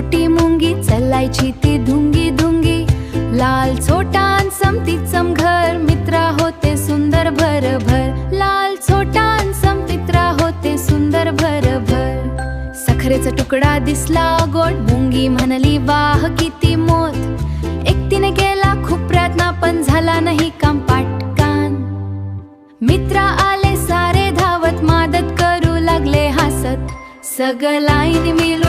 छोटी मुंगी चालायची ती धुंगी धुंगी. लाल छोटा अन समतीचम घर, मित्रा होते सुंदर भरभर. लाल छोटा अन समतित्रा होते सुंदर भरभर. साखरेचा तुकडा दिसला गोड, मुंगी म्हणली वाह किती मोत. एकटीने केला खूप प्रयत्न पण झाला नाही काम पटकन. मित्र आले सारे धावत, मदत करू लागले हसत. सगळं लाईन मिळून